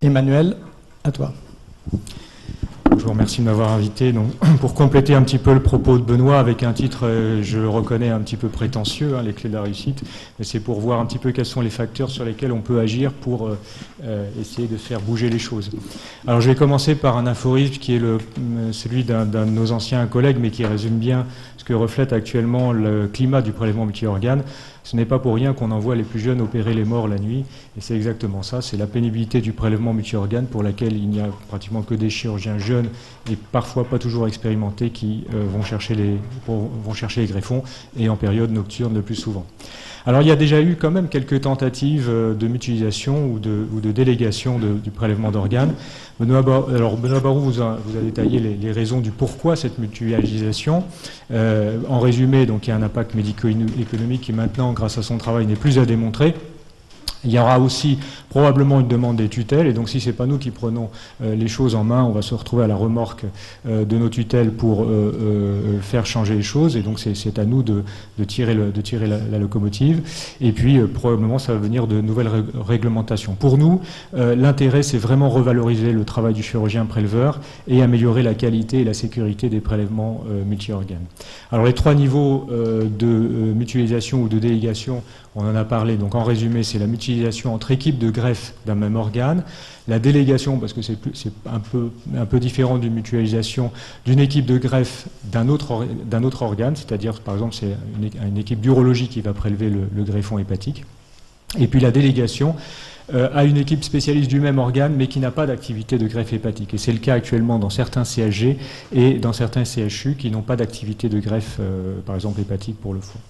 Emmanuel, à toi. Je vous remercie de m'avoir invité. Donc, pour compléter un petit peu le propos de Benoît avec un titre, je le reconnais, un petit peu prétentieux, les clés de la réussite, mais c'est pour voir un petit peu quels sont les facteurs sur lesquels on peut agir pour essayer de faire bouger les choses. Alors je vais commencer par un aphorisme qui est celui d'un de nos anciens collègues, mais qui résume bien ce que reflète actuellement le climat du prélèvement multi-organes. Ce n'est pas pour rien qu'on envoie les plus jeunes opérer les morts la nuit, et c'est exactement ça, c'est la pénibilité du prélèvement multi-organes pour laquelle il n'y a pratiquement que des chirurgiens jeunes et parfois pas toujours expérimentés qui vont chercher les greffons, et en période nocturne le plus souvent. Alors il y a déjà eu quand même quelques tentatives de mutualisation ou de délégation du prélèvement d'organes. Benoît Barou vous a détaillé les raisons du pourquoi cette mutualisation. En résumé, donc il y a un impact médico-économique qui maintenant, grâce à son travail, n'est plus à démontrer. Il y aura aussi probablement une demande des tutelles, et donc si ce n'est pas nous qui prenons les choses en main, on va se retrouver à la remorque de nos tutelles pour faire changer les choses, et donc c'est à nous de tirer la locomotive, et puis probablement ça va venir de nouvelles réglementations. Pour nous, l'intérêt c'est vraiment revaloriser le travail du chirurgien préleveur et améliorer la qualité et la sécurité des prélèvements multi-organes. Alors les trois niveaux de mutualisation ou de délégation, on en a parlé, donc en résumé c'est la mutualisation entre équipes de greffe d'un même organe, la délégation, parce que c'est un peu différent d'une mutualisation, d'une équipe de greffe d'un autre organe, c'est-à-dire par exemple c'est une équipe d'urologie qui va prélever le greffon hépatique, et puis la délégation à une équipe spécialiste du même organe mais qui n'a pas d'activité de greffe hépatique. Et c'est le cas actuellement dans certains CHG et dans certains CHU qui n'ont pas d'activité de greffe, par exemple hépatique pour le foie.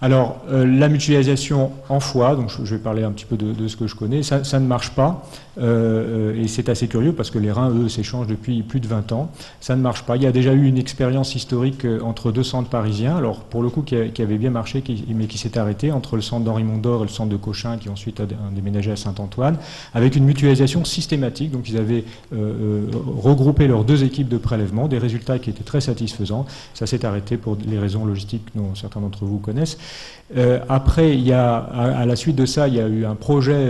Alors, la mutualisation en foie, donc je vais parler un petit peu de ce que je connais, ça ne marche pas, et c'est assez curieux parce que les reins, eux, s'échangent depuis plus de 20 ans. Ça ne marche pas. Il y a déjà eu une expérience historique entre deux centres parisiens, alors pour le coup qui avait bien marché, mais qui s'est arrêtée, entre le centre d'Henri Mondor et le centre de Cochin, qui ensuite a déménagé à Saint-Antoine, avec une mutualisation systématique. Donc ils avaient regroupé leurs deux équipes de prélèvement, des résultats qui étaient très satisfaisants. Ça s'est arrêté pour les raisons logistiques dont certains d'entre vous connaissent. Après, à la suite de ça, il y a eu un projet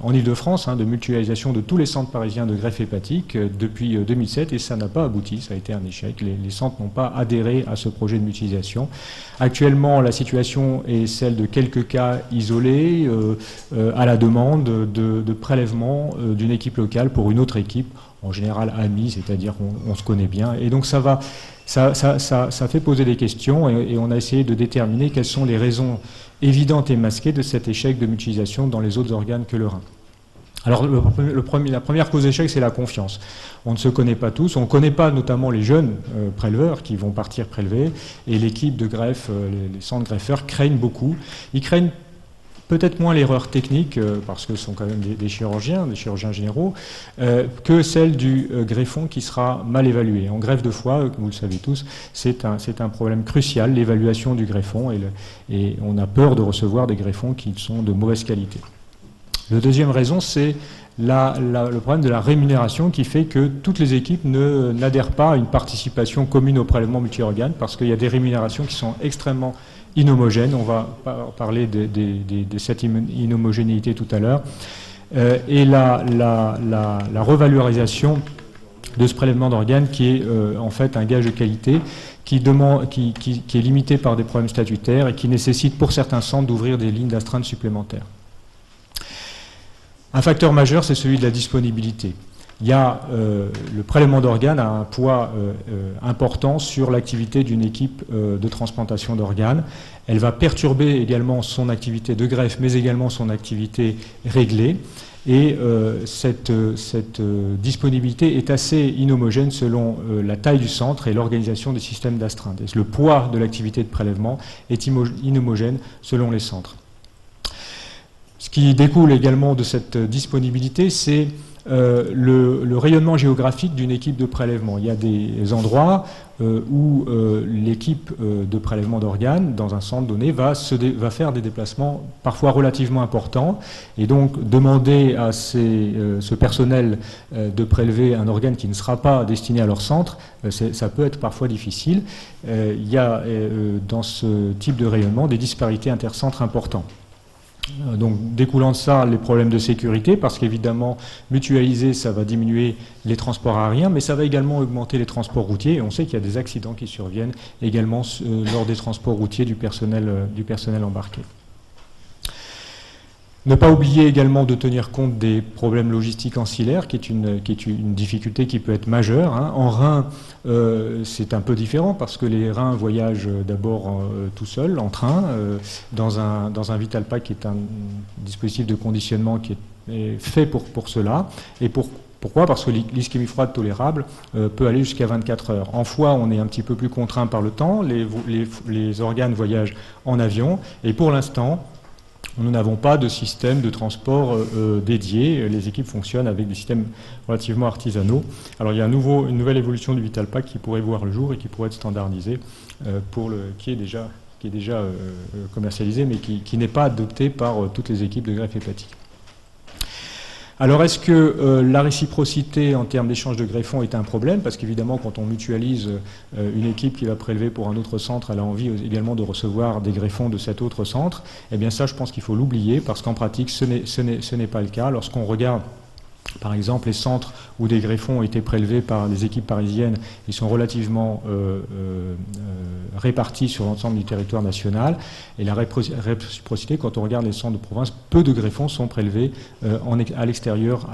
en Ile-de-France de mutualisation de tous les centres parisiens de greffe hépatique depuis 2007, et ça n'a pas abouti, ça a été un échec. Les centres n'ont pas adhéré à ce projet de mutualisation. Actuellement, la situation est celle de quelques cas isolés à la demande de prélèvement d'une équipe locale pour une autre équipe, en général amie, c'est-à-dire qu'on se connaît bien, et donc ça fait poser des questions, et on a essayé de déterminer quelles sont les raisons évidentes et masquées de cet échec de mutualisation dans les autres organes que le rein. Alors la première cause d'échec, c'est la confiance. On ne se connaît pas tous, on ne connaît pas notamment les jeunes préleveurs qui vont partir prélever, et l'équipe de greffe, les centres greffeurs craignent beaucoup. Ils craignent peut-être moins l'erreur technique, parce que ce sont quand même des chirurgiens généraux, que celle du greffon qui sera mal évalué. En greffe de foie, vous le savez tous, c'est un problème crucial, l'évaluation du greffon, et on a peur de recevoir des greffons qui sont de mauvaise qualité. La deuxième raison, c'est le problème de la rémunération qui fait que toutes les équipes n'adhèrent pas à une participation commune au prélèvement multi-organes, parce qu'il y a des rémunérations qui sont extrêmement inhomogène. On va parler de cette inhomogénéité tout à l'heure. Et la revalorisation de ce prélèvement d'organes qui est en fait un gage de qualité qui est limité par des problèmes statutaires et qui nécessite pour certains centres d'ouvrir des lignes d'astreinte supplémentaires. Un facteur majeur, c'est celui de la disponibilité. Il y a le prélèvement d'organes a un poids important sur l'activité d'une équipe de transplantation d'organes. Elle va perturber également son activité de greffe, mais également son activité réglée. Et cette disponibilité est assez inhomogène selon la taille du centre et l'organisation des systèmes d'astreinte. Le poids de l'activité de prélèvement est inhomogène selon les centres. Ce qui découle également de cette disponibilité, c'est le rayonnement géographique d'une équipe de prélèvement. Il y a des endroits où l'équipe de prélèvement d'organes, dans un centre donné, va faire des déplacements parfois relativement importants, et donc demander à ce personnel de prélever un organe qui ne sera pas destiné à leur centre, ça peut être parfois difficile. Il y a dans ce type de rayonnement des disparités intercentres importantes. Donc, découlant de ça, les problèmes de sécurité, parce qu'évidemment, mutualiser, ça va diminuer les transports aériens, mais ça va également augmenter les transports routiers. Et on sait qu'il y a des accidents qui surviennent également lors des transports routiers du personnel embarqué. Ne pas oublier également de tenir compte des problèmes logistiques ancillaires, qui est une difficulté qui peut être majeure. En Rhin, c'est un peu différent parce que les Rhins voyagent d'abord tout seuls, en train, dans un Vitalpack qui est un dispositif de conditionnement qui est fait pour cela. Et pourquoi ? Parce que l'ischémie froide tolérable peut aller jusqu'à 24 heures. En foie, on est un petit peu plus contraint par le temps. Les organes voyagent en avion. Et pour l'instant, nous n'avons pas de système de transport dédié. Les équipes fonctionnent avec des systèmes relativement artisanaux. Alors il y a une nouvelle évolution du Vitalpack qui pourrait voir le jour et qui pourrait être standardisée, qui est déjà commercialisé, mais qui n'est pas adopté par toutes les équipes de greffe hépatique. Alors, est-ce que la réciprocité en termes d'échange de greffons est un problème? Parce qu'évidemment, quand on mutualise une équipe qui va prélever pour un autre centre, elle a envie également de recevoir des greffons de cet autre centre. Eh bien ça, je pense qu'il faut l'oublier, parce qu'en pratique, ce n'est pas le cas. Lorsqu'on regarde, par exemple, les centres où des greffons ont été prélevés par les équipes parisiennes, ils sont relativement répartis sur l'ensemble du territoire national. Et la réciprocité, quand on regarde les centres de province, peu de greffons sont prélevés à l'extérieur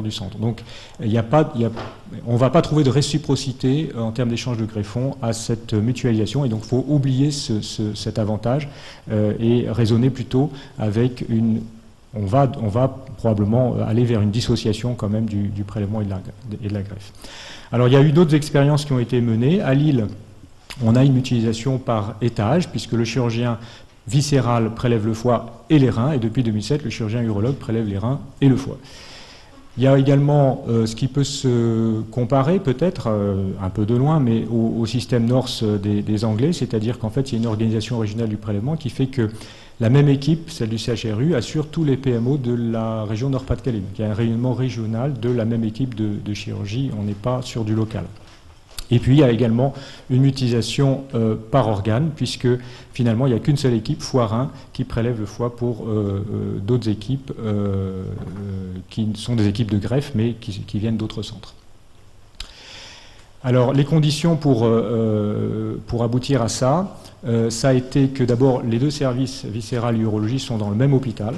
du centre. Donc, on ne va pas trouver de réciprocité en termes d'échange de greffons à cette mutualisation. Et donc, il faut oublier cet avantage et raisonner plutôt avec une... On va probablement aller vers une dissociation quand même du prélèvement et de la greffe. Alors il y a eu d'autres expériences qui ont été menées. À Lille, on a une mutualisation par étage, puisque le chirurgien viscéral prélève le foie et les reins, et depuis 2007, le chirurgien urologue prélève les reins et le foie. Il y a également ce qui peut se comparer peut-être, un peu de loin, mais au système Norse des Anglais, c'est-à-dire qu'en fait, il y a une organisation régionale du prélèvement qui fait que la même équipe, celle du CHRU, assure tous les PMO de la région Nord-Pas-de-Calais. Donc il y a un rayonnement régional de la même équipe de chirurgie, on n'est pas sur du local. Et puis il y a également une mutualisation par organe, puisque finalement il n'y a qu'une seule équipe, foie-rein, qui prélève le foie pour d'autres équipes qui sont des équipes de greffe, mais qui viennent d'autres centres. Alors les conditions pour aboutir à ça, ça a été que d'abord les deux services viscéral et urologie sont dans le même hôpital,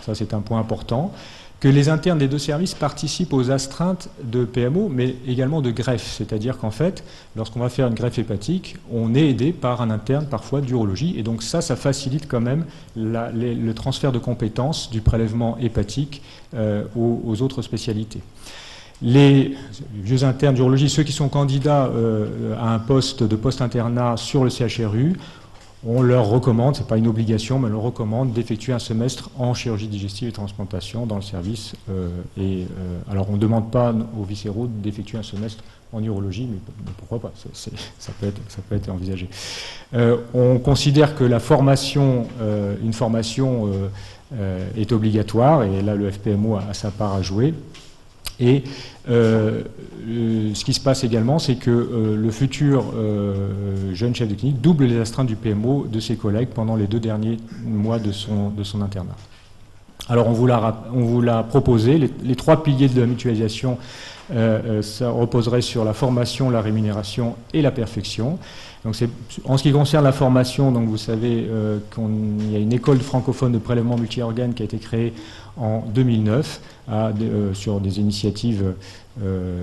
ça c'est un point important, que les internes des deux services participent aux astreintes de PMO, mais également de greffe, c'est-à-dire qu'en fait, lorsqu'on va faire une greffe hépatique, on est aidé par un interne parfois d'urologie, et donc ça facilite quand même le transfert de compétences du prélèvement hépatique aux autres spécialités. Les vieux internes d'urologie, ceux qui sont candidats à un poste de post-internat sur le CHRU, on leur recommande, ce n'est pas une obligation, mais on leur recommande d'effectuer un semestre en chirurgie digestive et transplantation dans le service. Alors on ne demande pas aux viscéraux d'effectuer un semestre en urologie, mais pourquoi pas, ça peut être envisagé. On considère que la formation, une formation est obligatoire, et là le FPMO a sa part à jouer. Et ce qui se passe également, c'est que le futur jeune chef de clinique double les astreintes du PMO de ses collègues pendant les 2 derniers mois de son internat. Alors on vous l'a proposé, les 3 piliers de la mutualisation, ça reposerait sur la formation, la rémunération et la perfection. Donc en ce qui concerne la formation, donc vous savez qu'il y a une école francophone de prélèvement multi-organes qui a été créée en 2009 sur des initiatives de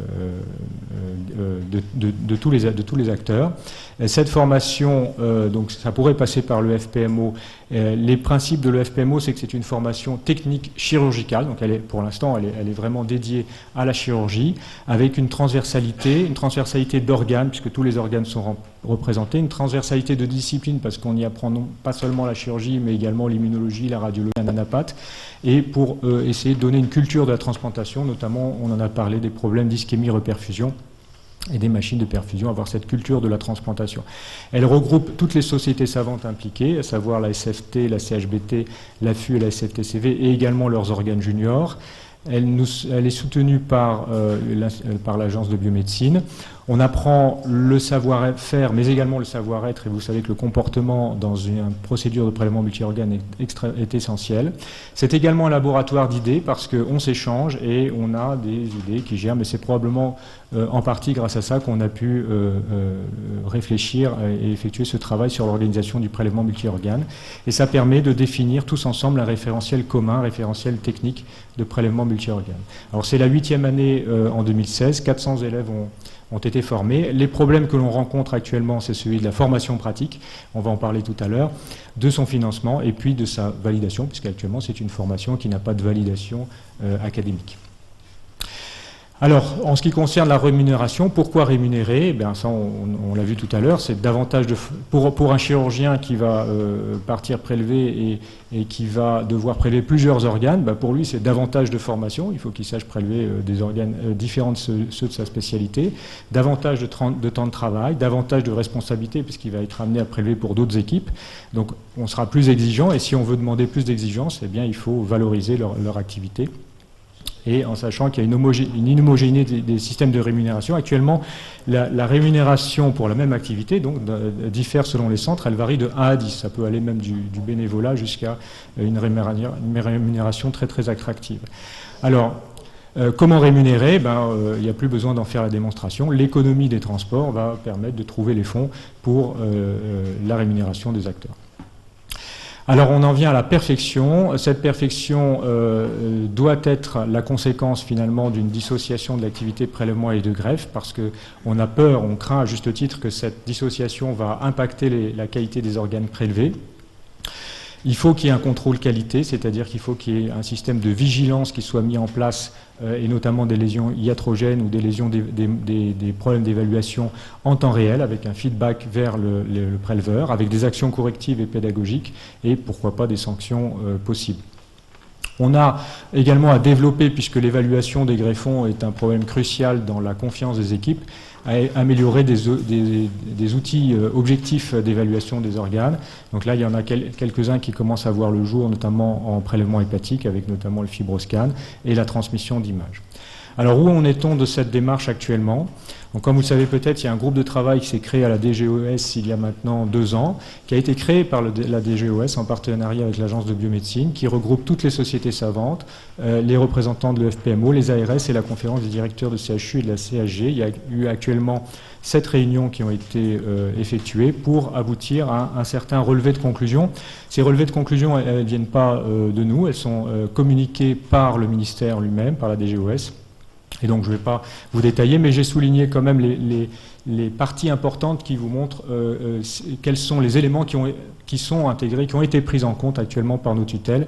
tous les acteurs. Et cette formation, donc ça pourrait passer par le FPMO. Les principes de l'EFPMO, c'est que c'est une formation technique chirurgicale, donc pour l'instant elle est vraiment dédiée à la chirurgie, avec une transversalité d'organes, puisque tous les organes sont représentés, une transversalité de discipline, parce qu'on y apprend non pas seulement la chirurgie, mais également l'immunologie, la radiologie, la nanapathe, et pour essayer de donner une culture de la transplantation, notamment on en a parlé des problèmes d'ischémie-reperfusion et des machines de perfusion, avoir cette culture de la transplantation. Elle regroupe toutes les sociétés savantes impliquées, à savoir la SFT, la CHBT, l'AFU et la SFTCV, et également leurs organes juniors. Elle est soutenue par l'Agence de biomédecine. On apprend le savoir-faire, mais également le savoir-être, et vous savez que le comportement dans une procédure de prélèvement multi-organes est essentiel. C'est également un laboratoire d'idées, parce qu'on s'échange et on a des idées qui germent, et c'est probablement en partie grâce à ça qu'on a pu réfléchir et effectuer ce travail sur l'organisation du prélèvement multi-organes. Et ça permet de définir tous ensemble un référentiel commun, un référentiel technique de prélèvement multi-organes. Alors c'est la 8e année en 2016, 400 élèves ont été formés. Les problèmes que l'on rencontre actuellement, c'est celui de la formation pratique, on va en parler tout à l'heure, de son financement et puis de sa validation, puisqu'actuellement c'est une formation qui n'a pas de validation académique. Alors, en ce qui concerne la rémunération, pourquoi rémunérer? Eh bien, ça, on l'a vu tout à l'heure, c'est davantage pour un chirurgien qui va partir prélever et qui va devoir prélever plusieurs organes, pour lui, c'est davantage de formation. Il faut qu'il sache prélever des organes différents de ceux de sa spécialité, davantage de temps de travail, davantage de responsabilité, puisqu'il va être amené à prélever pour d'autres équipes. Donc, on sera plus exigeant, et si on veut demander plus d'exigences, eh bien, il faut valoriser leur activité. Et en sachant qu'il y a une inhomogénéité des systèmes de rémunération. Actuellement, la rémunération pour la même activité diffère selon les centres, elle varie de 1 à 10. Ça peut aller même du bénévolat jusqu'à une rémunération très très attractive. Alors, comment rémunérer? Il n'y a plus besoin d'en faire la démonstration. L'économie des transports va permettre de trouver les fonds pour la rémunération des acteurs. Alors on en vient à la perfection. Cette perfection doit être la conséquence finalement d'une dissociation de l'activité prélèvement et de greffe, parce qu'on a peur, on craint à juste titre que cette dissociation va impacter la qualité des organes prélevés. Il faut qu'il y ait un contrôle qualité, c'est-à-dire qu'il faut qu'il y ait un système de vigilance qui soit mis en place, et notamment des lésions iatrogènes ou des lésions des problèmes d'évaluation en temps réel, avec un feedback vers le préleveur, avec des actions correctives et pédagogiques, et pourquoi pas des sanctions possibles. On a également à développer, puisque l'évaluation des greffons est un problème crucial dans la confiance des équipes, à améliorer des outils objectifs d'évaluation des organes. Donc là, il y en a quelques-uns qui commencent à voir le jour, notamment en prélèvement hépatique, avec notamment le fibroscan et la transmission d'images. Alors, où en est-on de cette démarche actuellement? Donc, comme vous le savez peut-être, il y a un groupe de travail qui s'est créé à la DGOS il y a maintenant 2 ans, qui a été créé par la DGOS en partenariat avec l'Agence de biomédecine, qui regroupe toutes les sociétés savantes, les représentants de l'EFPMO, les ARS et la conférence des directeurs de CHU et de la CHG. Il y a eu actuellement 7 réunions qui ont été effectuées pour aboutir à un certain relevé de conclusions. Ces relevés de conclusions, elles ne viennent pas de nous, elles sont communiquées par le ministère lui-même, par la DGOS. Et donc je ne vais pas vous détailler, mais j'ai souligné quand même les parties importantes qui vous montrent quels sont les éléments qui sont intégrés, qui ont été pris en compte actuellement par nos tutelles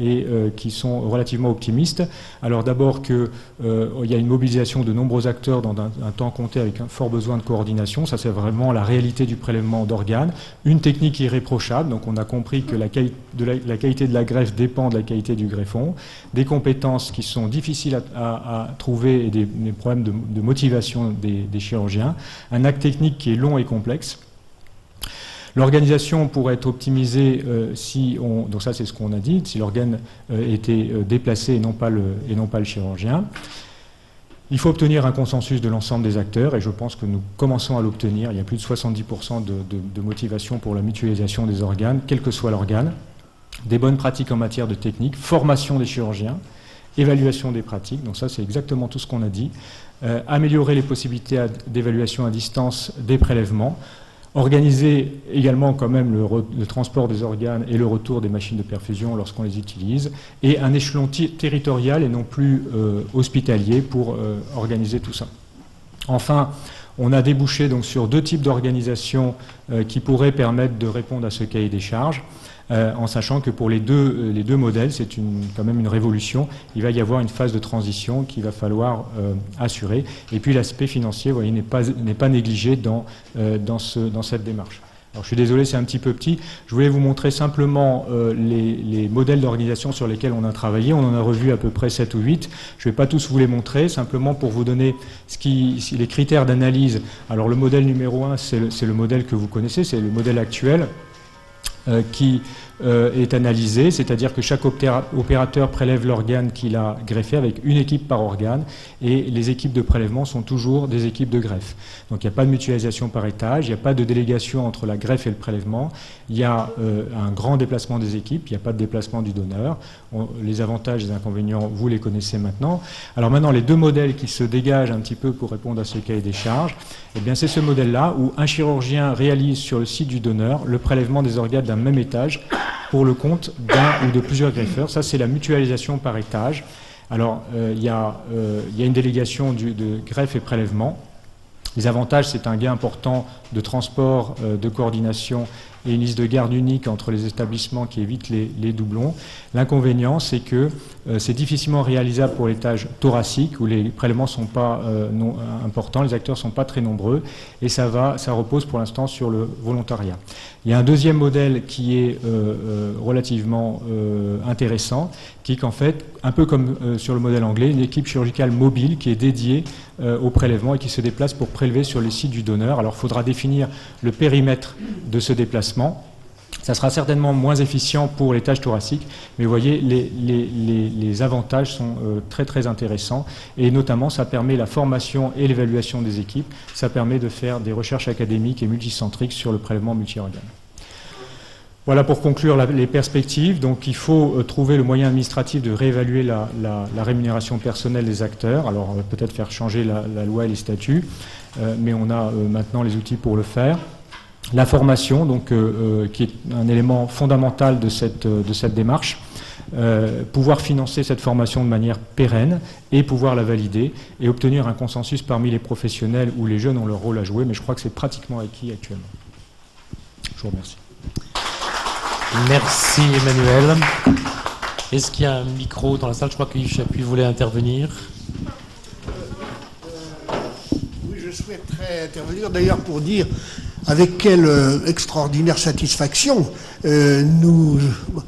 et qui sont relativement optimistes. Alors d'abord qu'il y a une mobilisation de nombreux acteurs dans un temps compté avec un fort besoin de coordination. Ça, c'est vraiment la réalité du prélèvement d'organes. Une technique irréprochable, donc on a compris que la qualité de la greffe dépend de la qualité du greffon. Des compétences qui sont difficiles à trouver et des problèmes de motivation des chirurgiens. Un acte technique qui est long et complexe. L'organisation pourrait être optimisée donc ça c'est ce qu'on a dit, si l'organe était déplacé et non pas le chirurgien. Il faut obtenir un consensus de l'ensemble des acteurs, et je pense que nous commençons à l'obtenir. Il y a plus de 70% de motivation pour la mutualisation des organes, quel que soit l'organe. Des bonnes pratiques en matière de technique, formation des chirurgiens, évaluation des pratiques, donc ça c'est exactement tout ce qu'on a dit. Améliorer les possibilités d'évaluation à distance des prélèvements. Organiser également quand même le transport des organes et le retour des machines de perfusion lorsqu'on les utilise, et un échelon territorial et non plus hospitalier pour organiser tout ça. Enfin, on a débouché donc sur 2 types d'organisations qui pourraient permettre de répondre à ce cahier des charges, en sachant que pour les deux modèles, c'est quand même une révolution. Il va y avoir une phase de transition qu'il va falloir assurer. Et puis l'aspect financier, vous voyez, n'est pas négligé dans cette démarche. Alors je suis désolé, c'est un petit peu petit. Je voulais vous montrer simplement les modèles d'organisation sur lesquels on a travaillé. On en a revu à peu près 7 ou 8. Je ne vais pas tous vous les montrer, simplement pour vous donner les critères d'analyse. Alors le modèle numéro 1, c'est le modèle que vous connaissez, c'est le modèle actuel. qui est analysé, c'est-à-dire que chaque opérateur prélève l'organe qu'il a greffé avec une équipe par organe, et les équipes de prélèvement sont toujours des équipes de greffe. Donc il n'y a pas de mutualisation par étage, il n'y a pas de délégation entre la greffe et le prélèvement, il y a un grand déplacement des équipes, il n'y a pas de déplacement du donneur. Les avantages et les inconvénients, vous les connaissez maintenant. Alors maintenant, les deux modèles qui se dégagent un petit peu pour répondre à ce cahier des charges, eh bien c'est ce modèle-là où un chirurgien réalise sur le site du donneur le prélèvement des organes d'un même étage pour le compte d'un ou de plusieurs greffeurs. Ça, c'est la mutualisation par étage. Alors, il y a une délégation de greffe et prélèvement. Les avantages, c'est un gain important de transport, de coordination et une liste de garde unique entre les établissements qui évite les doublons. L'inconvénient, c'est que c'est difficilement réalisable pour l'étage thoracique où les prélèvements ne sont pas importants, les acteurs ne sont pas très nombreux, et ça repose pour l'instant sur le volontariat. Il y a un deuxième modèle qui est relativement intéressant, qui est qu'en fait, un peu comme sur le modèle anglais, une équipe chirurgicale mobile qui est dédiée au prélèvement et qui se déplace pour prélever sur le site du donneur. Alors, il faudra définir le périmètre de ce déplacement. Ça sera certainement moins efficient pour l'étage thoracique, mais vous voyez, les avantages sont très très intéressants, et notamment ça permet la formation et l'évaluation des équipes, ça permet de faire des recherches académiques et multicentriques sur le prélèvement multi-organe. Voilà pour conclure les perspectives. Donc il faut trouver le moyen administratif de réévaluer la rémunération personnelle des acteurs. Alors peut-être faire changer la loi et les statuts, mais on a maintenant les outils pour le faire. La formation, donc, qui est un élément fondamental de cette démarche, pouvoir financer cette formation de manière pérenne et pouvoir la valider et obtenir un consensus parmi les professionnels où les jeunes ont leur rôle à jouer, mais je crois que c'est pratiquement acquis actuellement. Je vous remercie. Merci Emmanuel. Est-ce qu'il y a un micro dans la salle? Je crois que Yves Chapuis voulait intervenir. Oui, je souhaiterais intervenir d'ailleurs pour dire avec quelle extraordinaire satisfaction nous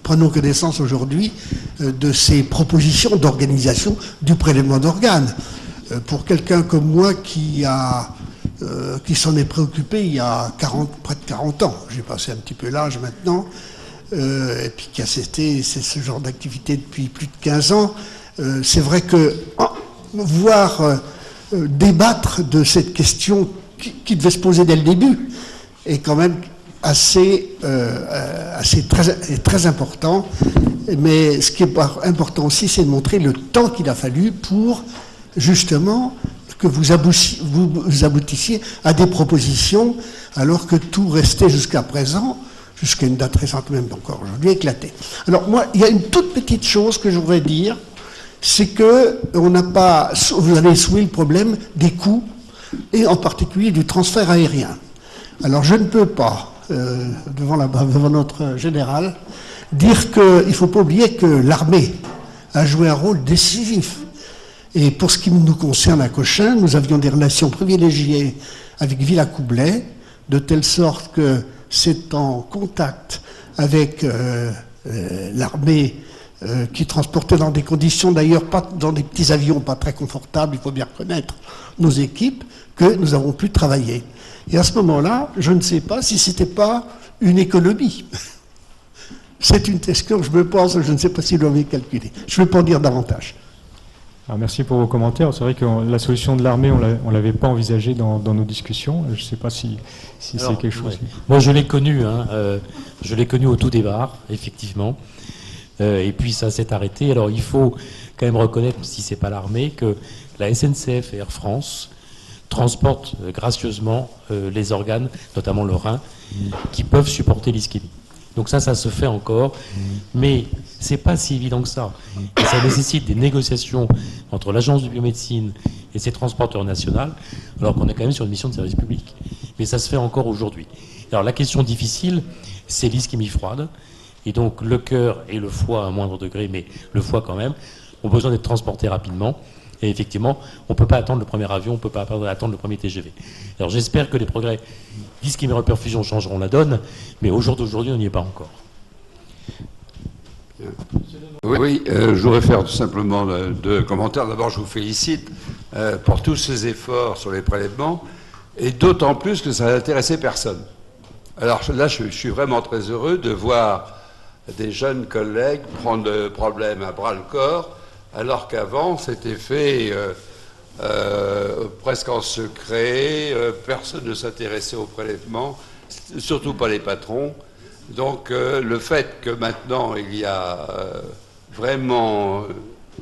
prenons connaissance aujourd'hui de ces propositions d'organisation du prélèvement d'organes. Pour quelqu'un comme moi qui s'en est préoccupé il y a près de 40 ans, j'ai passé un petit peu l'âge maintenant, et puis qui a cessé ce genre d'activité depuis plus de 15 ans, c'est vrai que voir débattre de cette question qui devait se poser dès le début est quand même très important. Mais ce qui est important aussi, c'est de montrer le temps qu'il a fallu pour justement que vous aboutissiez à des propositions, alors que tout restait jusqu'à présent, jusqu'à une date récente même encore aujourd'hui, éclaté. Alors moi, il y a une toute petite chose que je voudrais dire, c'est que vous avez soulevé le problème des coûts, et en particulier du transfert aérien. Alors je ne peux pas, devant notre général, dire qu'il ne faut pas oublier que l'armée a joué un rôle décisif. Et pour ce qui nous concerne à Cochin, nous avions des relations privilégiées avec Villacoublay, de telle sorte que c'est en contact avec l'armée qui transportait dans des conditions, d'ailleurs pas dans des petits avions pas très confortables, il faut bien reconnaître, nos équipes, que nous avons pu travailler. Et à ce moment-là, je ne sais pas si ce n'était pas une économie. C'est une question que je me pense, je ne sais pas si vous l'avez calculé. Je ne vais pas en dire davantage. Alors merci pour vos commentaires. C'est vrai que la solution de l'armée, on ne l'avait pas envisagée dans nos discussions. Je ne sais pas si c'est quelque chose. Ouais. Moi, je l'ai connu. Je l'ai connu au tout départ, effectivement. Et puis ça s'est arrêté. Alors il faut quand même reconnaître, si ce n'est pas l'armée, que la SNCF et Air France transportent gracieusement les organes, notamment le rein, qui peuvent supporter l'ischémie. Donc ça se fait encore, mais c'est pas si évident que ça. Et ça nécessite des négociations entre l'agence de biomédecine et ses transporteurs nationaux, alors qu'on est quand même sur une mission de service public. Mais ça se fait encore aujourd'hui. Alors la question difficile, c'est l'ischémie froide, et donc le cœur et le foie à un moindre degré, mais le foie quand même, ont besoin d'être transportés rapidement. Et effectivement, on ne peut pas attendre le premier avion, on ne peut pas attendre le premier TGV. Alors j'espère que les progrès d'ischémie-reperfusion changeront la donne, mais au jour d'aujourd'hui, on n'y est pas encore. Oui, je voudrais faire tout simplement deux commentaires. D'abord, je vous félicite pour tous ces efforts sur les prélèvements, et d'autant plus que ça n'a intéressé personne. Alors là, je suis vraiment très heureux de voir des jeunes collègues prendre le problème à bras-le-corps, alors qu'avant, c'était fait presque en secret, personne ne s'intéressait au prélèvement, surtout pas les patrons. Donc le fait que maintenant il y a vraiment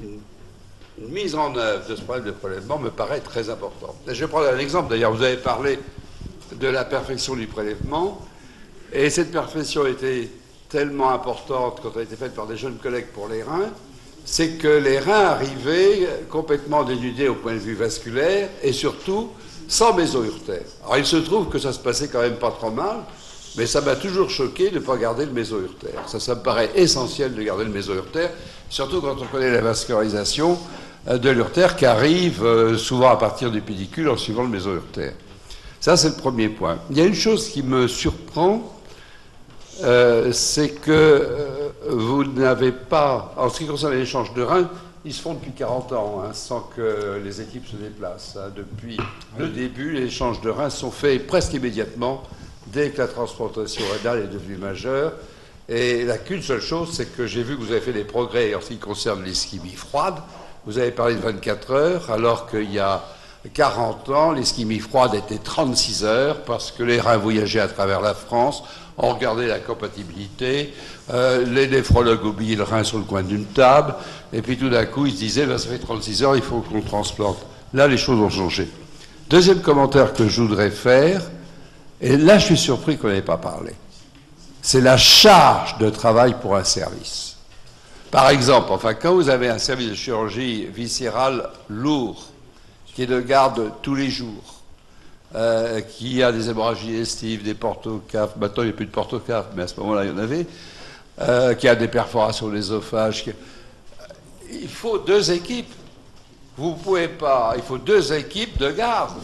une mise en œuvre de ce problème de prélèvement me paraît très important. Je vais prendre un exemple, d'ailleurs, vous avez parlé de la perfection du prélèvement, et cette perfection était tellement importante quand elle a été faite par des jeunes collègues pour les reins, c'est que les reins arrivaient complètement dénudés au point de vue vasculaire, et surtout sans méso-urtère. Alors il se trouve que ça se passait quand même pas trop mal, mais ça m'a toujours choqué de ne pas garder le méso-urtère. Ça me paraît essentiel de garder le méso-urtère, surtout quand on connaît la vascularisation de l'urtère qui arrive souvent à partir du pédicule en suivant le méso-urtère. Ça, c'est le premier point. Il y a une chose qui me surprend, c'est que vous n'avez pas, en ce qui concerne l'échange de reins, ils se font depuis 40 ans, sans que les équipes se déplacent. Depuis le début, les échanges de reins sont faits presque immédiatement, dès que la transplantation rénale est devenue majeure. Et il n'y a qu'une seule chose, c'est que j'ai vu que vous avez fait des progrès en ce qui concerne l'ischémie froide. Vous avez parlé de 24 heures, alors qu'il y a 40 ans, l'ischémie froide était 36 heures, parce que les reins voyageaient à travers la France, on regardait la compatibilité, les néphrologues oubliaient le rein sur le coin d'une table, et puis tout d'un coup, ils se disaient, ben, ça fait 36 heures, il faut qu'on transplante. Là, les choses ont changé. Deuxième commentaire que je voudrais faire, et là, je suis surpris qu'on n'ait pas parlé, c'est la charge de travail pour un service. Par exemple, enfin, quand vous avez un service de chirurgie viscérale lourd, qui est de garde tous les jours, qui a des hémorragies digestives, des portocaphes, maintenant il n'y a plus de portocaphes, mais à ce moment-là il y en avait, qui a des perforations de l'œsophage. Il faut 2 équipes. Vous pouvez pas, il faut 2 équipes de garde.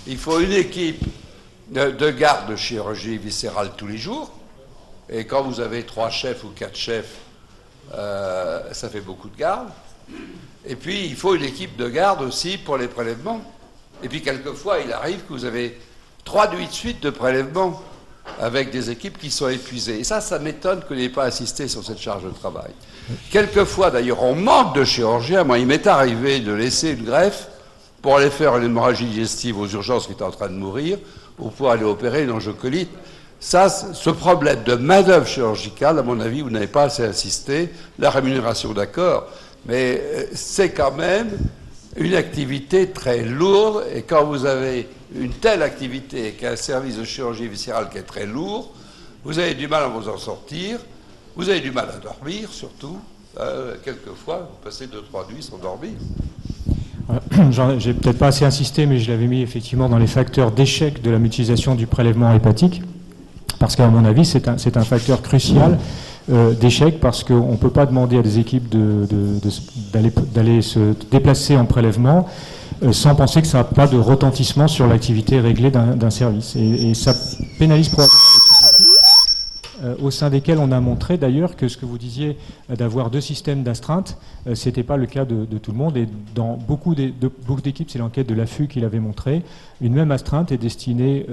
Il faut une équipe de garde de chirurgie viscérale tous les jours, et quand vous avez 3 chefs ou 4 chefs, ça fait beaucoup de garde. Et puis, il faut une équipe de garde aussi pour les prélèvements. Et puis, quelquefois, il arrive que vous avez 3 nuits de suite de prélèvements avec des équipes qui sont épuisées. Et ça m'étonne que vous n'ayez pas assisté sur cette charge de travail. Quelquefois, d'ailleurs, on manque de chirurgiens. Moi, il m'est arrivé de laisser une greffe pour aller faire une hémorragie digestive aux urgences qui était en train de mourir, ou pour aller opérer une angiocolite. Ça, ce problème de main-d'œuvre chirurgicale, à mon avis, vous n'avez pas assez insisté. La rémunération, d'accord, mais c'est quand même une activité très lourde. Et quand vous avez une telle activité qu'un service de chirurgie viscérale qui est très lourd, vous avez du mal à vous en sortir, vous avez du mal à dormir surtout. Quelquefois, vous passez 2-3 nuits sans dormir. J'ai peut-être pas assez insisté, mais je l'avais mis effectivement dans les facteurs d'échec de la mutualisation du prélèvement hépatique. Parce qu'à mon avis, c'est un facteur crucial d'échec, parce qu'on ne peut pas demander à des équipes d'aller se déplacer en prélèvement sans penser que ça n'a pas de retentissement sur l'activité réglée d'un service. Et ça pénalise probablement au sein desquels on a montré d'ailleurs que ce que vous disiez d'avoir 2 systèmes d'astreinte, ce n'était pas le cas de tout le monde. Et dans beaucoup d'équipes, c'est l'enquête de l'AFU qui l'avait montré, une même astreinte est destinée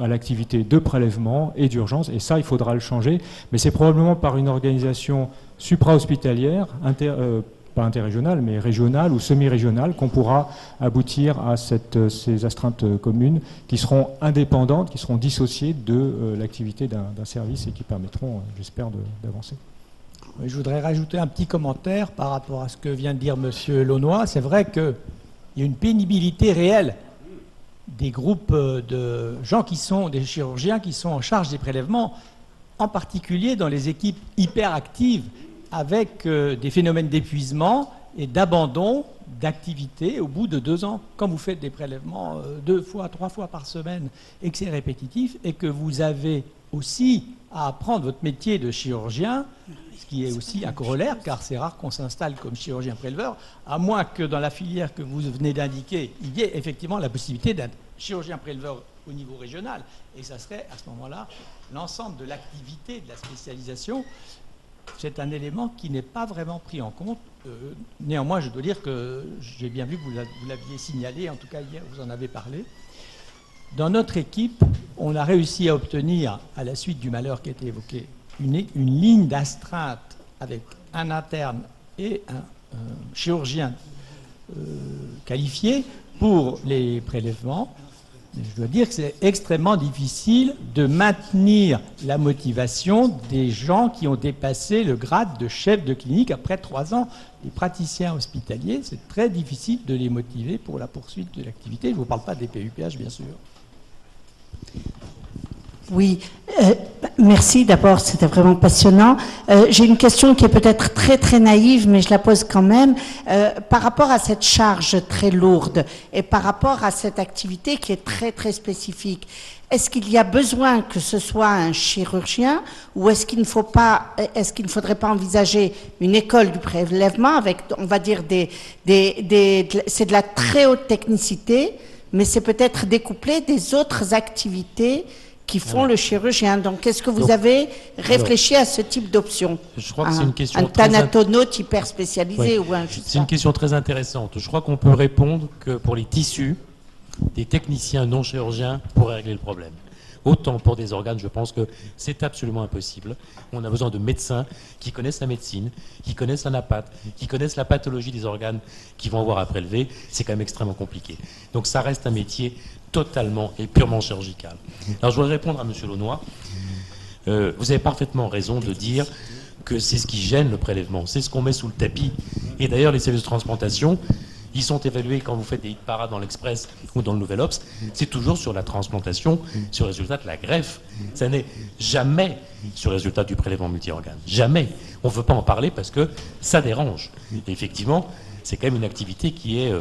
à l'activité de prélèvement et d'urgence. Et ça, il faudra le changer. Mais c'est probablement par une organisation supra-hospitalière, pas interrégionale, mais régionale ou semi-régionale, qu'on pourra aboutir à ces astreintes communes qui seront indépendantes, qui seront dissociées de l'activité d'un service et qui permettront, j'espère, d'avancer. Je voudrais rajouter un petit commentaire par rapport à ce que vient de dire M. Launois. C'est vrai qu'il y a une pénibilité réelle des groupes de gens qui sont des chirurgiens qui sont en charge des prélèvements, en particulier dans les équipes hyperactives, avec des phénomènes d'épuisement et d'abandon d'activité au bout de 2 ans. Quand vous faites des prélèvements 2 fois, 3 fois par semaine et que c'est répétitif et que vous avez aussi à apprendre votre métier de chirurgien, ce qui est aussi un corollaire, car c'est rare qu'on s'installe comme chirurgien préleveur, à moins que dans la filière que vous venez d'indiquer, il y ait effectivement la possibilité d'un chirurgien préleveur au niveau régional. Et ça serait à ce moment-là l'ensemble de l'activité, de la spécialisation. C'est un élément qui n'est pas vraiment pris en compte. Néanmoins, je dois dire que j'ai bien vu que vous l'aviez signalé, en tout cas hier, vous en avez parlé. Dans notre équipe, on a réussi à obtenir, à la suite du malheur qui a été évoqué, une ligne d'astreinte avec un interne et un chirurgien qualifié pour les prélèvements. Je dois dire que c'est extrêmement difficile de maintenir la motivation des gens qui ont dépassé le grade de chef de clinique après 3 ans. Les praticiens hospitaliers, c'est très difficile de les motiver pour la poursuite de l'activité. Je ne vous parle pas des PUPH, bien sûr. Oui, merci. D'abord, c'était vraiment passionnant. J'ai une question qui est peut-être très très naïve, mais je la pose quand même. Par rapport à cette charge très lourde et par rapport à cette activité qui est très très spécifique, est-ce qu'il y a besoin que ce soit un chirurgien ou est-ce qu'il ne faudrait pas envisager une école du prélèvement avec, on va dire, c'est de la très haute technicité, mais c'est peut-être découplé des autres activités qui font le chirurgien. Donc, est-ce que vous avez réfléchi à ce type d'option? Je crois que c'est une question un thanatonaute hyper spécialisé ou un... C'est une question très intéressante. Je crois qu'on peut répondre que pour les tissus, des techniciens non chirurgiens pourraient régler le problème. Autant pour des organes, je pense que c'est absolument impossible. On a besoin de médecins qui connaissent la médecine, qui connaissent la napate, qui connaissent la pathologie des organes qu'ils vont avoir à prélever. C'est quand même extrêmement compliqué. Donc ça reste un métier totalement et purement chirurgical. Alors je voudrais répondre à M. Launois. Vous avez parfaitement raison de dire que c'est ce qui gêne le prélèvement, c'est ce qu'on met sous le tapis. Et d'ailleurs, les services de transplantation, ils sont évalués quand vous faites des hit-parades dans l'Express ou dans le Nouvel Obs, c'est toujours sur la transplantation, sur le résultat de la greffe. Ça n'est jamais sur le résultat du prélèvement multi-organes. Jamais. On ne veut pas en parler parce que ça dérange. Et effectivement, c'est quand même une activité qui est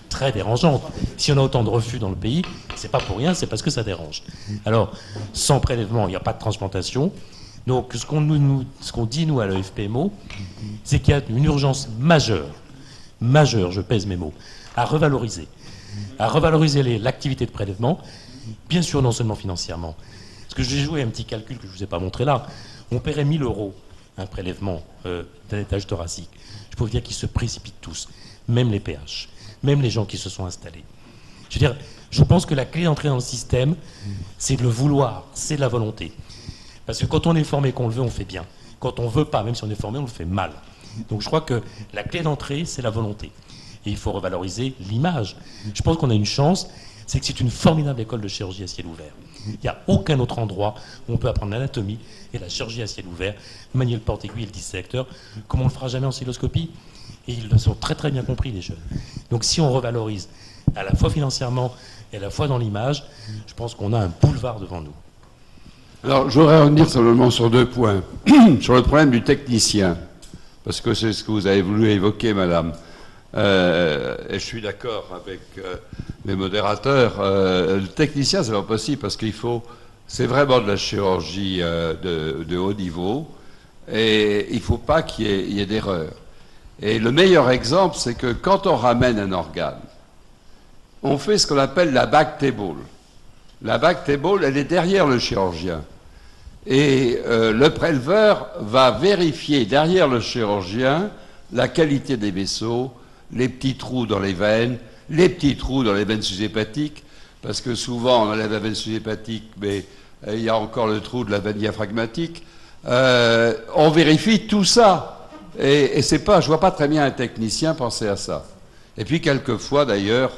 très dérangeante. Si on a autant de refus dans le pays, c'est pas pour rien, c'est parce que ça dérange. Alors, sans prélèvement, il n'y a pas de transplantation. Donc, ce qu'on dit, nous, à l'EFPMO, c'est qu'il y a une urgence majeure, je pèse mes mots, à revaloriser l'activité de prélèvement, bien sûr, non seulement financièrement. Parce que j'ai joué un petit calcul que je ne vous ai pas montré là. On paierait 1 000 € un prélèvement d'un étage thoracique. Je peux vous dire qu'ils se précipitent tous, même les PH, même les gens qui se sont installés. Je veux dire, je pense que la clé d'entrée dans le système, c'est de le vouloir, c'est de la volonté. Parce que quand on est formé, qu'on le veut, on fait bien. Quand on ne veut pas, même si on est formé, on le fait mal. Donc je crois que la clé d'entrée, c'est la volonté. Et il faut revaloriser l'image. Je pense qu'on a une chance, c'est que c'est une formidable école de chirurgie à ciel ouvert. Il n'y a aucun autre endroit où on peut apprendre l'anatomie et la chirurgie à ciel ouvert, manier le porte-aiguille et le dissecteur, comme on ne le fera jamais en cystoscopie. Et ils le sont très très bien compris, les jeunes. Donc si on revalorise à la fois financièrement et à la fois dans l'image, je pense qu'on a un boulevard devant nous. Alors, je voudrais revenir simplement sur 2 points. Sur le problème du technicien, parce que c'est ce que vous avez voulu évoquer, madame. Et je suis d'accord avec les modérateurs. Le technicien, c'est pas possible, parce qu'il faut... C'est vraiment de la chirurgie de haut niveau, et il ne faut pas qu'il y ait d'erreur. Et le meilleur exemple, c'est que quand on ramène un organe, on fait ce qu'on appelle la back table. La back table, elle est derrière le chirurgien. Et le préleveur va vérifier derrière le chirurgien la qualité des vaisseaux, les petits trous dans les veines, les petits trous dans les veines sous-hépatiques, parce que souvent on enlève la veine sous-hépatique, mais il y a encore le trou de la veine diaphragmatique. On vérifie tout ça. Et c'est pas, je vois pas très bien un technicien penser à ça. Et puis quelquefois d'ailleurs,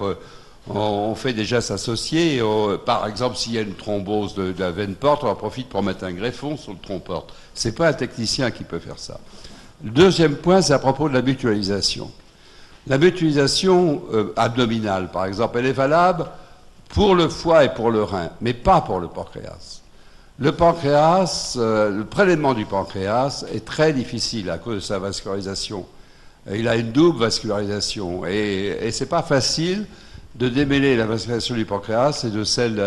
on fait déjà s'associer. Par exemple, s'il y a une thrombose de la veine porte, on en profite pour mettre un greffon sur le tronc porte. C'est pas un technicien qui peut faire ça. Le deuxième point, c'est à propos de la mutualisation. La mutualisation abdominale, par exemple, elle est valable pour le foie et pour le rein, mais pas pour le pancréas. Le pancréas, le prélèvement du pancréas est très difficile à cause de sa vascularisation. Il a une double vascularisation et c'est pas facile de démêler la vascularisation du pancréas et de celle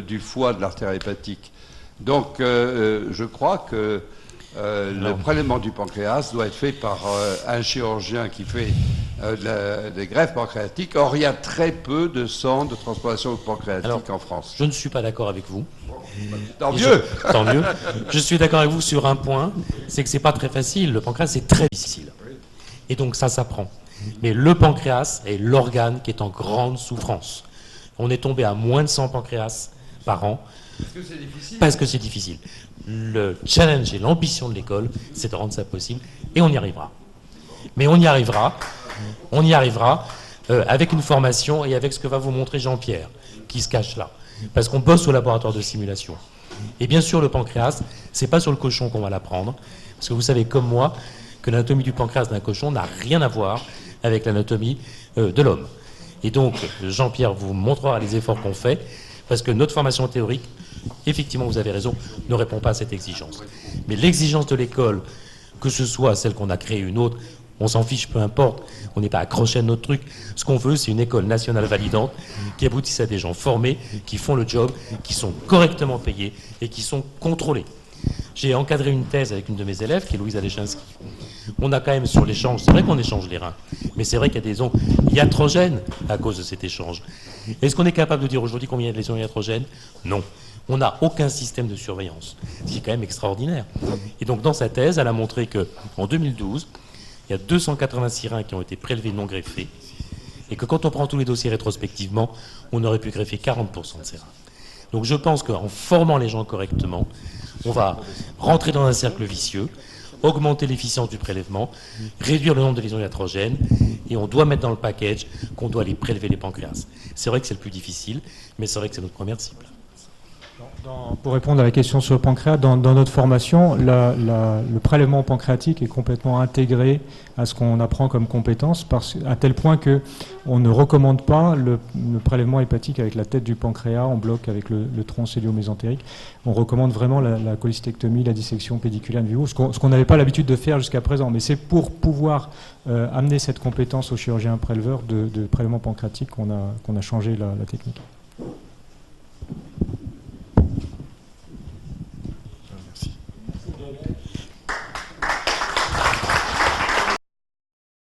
du foie, de l'artère hépatique. Donc je crois que le prélèvement du pancréas doit être fait par un chirurgien qui fait des greffes pancréatiques. Or, il y a très peu de centres de transplantation pancréatique en France. Je ne suis pas d'accord avec vous. Tant mieux. Tant mieux. Je suis d'accord avec vous sur un point, c'est que c'est pas très facile. Le pancréas, c'est très difficile. Et donc ça s'apprend. Mais le pancréas est l'organe qui est en grande souffrance. On est tombé à moins de 100 pancréas par an. Parce que c'est difficile. Parce que c'est difficile. Le challenge et l'ambition de l'école, c'est de rendre ça possible, et on y arrivera. Mais on y arrivera avec une formation et avec ce que va vous montrer Jean-Pierre, qui se cache là. Parce qu'on bosse au laboratoire de simulation. Et bien sûr, le pancréas, c'est pas sur le cochon qu'on va l'apprendre, parce que vous savez comme moi que l'anatomie du pancréas d'un cochon n'a rien à voir avec l'anatomie de l'homme. Et donc, Jean-Pierre vous montrera les efforts qu'on fait, parce que notre formation théorique, effectivement, vous avez raison, ne répond pas à cette exigence. Mais l'exigence de l'école, que ce soit celle qu'on a créée, une autre, on s'en fiche, peu importe, on n'est pas accroché à notre truc. Ce qu'on veut, c'est une école nationale validante qui aboutisse à des gens formés, qui font le job, qui sont correctement payés et qui sont contrôlés. J'ai encadré une thèse avec une de mes élèves, qui est Louise Alechinski. On a quand même sur l'échange, c'est vrai qu'on échange les reins, mais c'est vrai qu'il y a des ondes iatrogènes à cause de cet échange. Est-ce qu'on est capable de dire aujourd'hui combien il y a de lésions iatrogènes? Non. On n'a aucun système de surveillance, ce qui est quand même extraordinaire. Et donc dans sa thèse, elle a montré qu'en 2012, il y a 286 reins qui ont été prélevés non greffés, et que quand on prend tous les dossiers rétrospectivement, on aurait pu greffer 40% de ces reins. Donc je pense qu'en formant les gens correctement, on va rentrer dans un cercle vicieux, augmenter l'efficience du prélèvement, réduire le nombre de lésions iatrogènes, et on doit mettre dans le package qu'on doit aller prélever les pancréas. C'est vrai que c'est le plus difficile, mais c'est vrai que c'est notre première cible. Pour répondre à la question sur le pancréas, dans notre formation, le prélèvement pancréatique est complètement intégré à ce qu'on apprend comme compétence, à tel point qu'on ne recommande pas le prélèvement hépatique avec la tête du pancréas en bloc avec le tronc cellulomésentérique. On recommande vraiment la cholecystectomie, la dissection pédiculaire in vivo, ce qu'on n'avait pas l'habitude de faire jusqu'à présent. Mais c'est pour pouvoir amener cette compétence aux chirurgiens préleveurs de prélèvement pancréatique qu'on a changé la technique.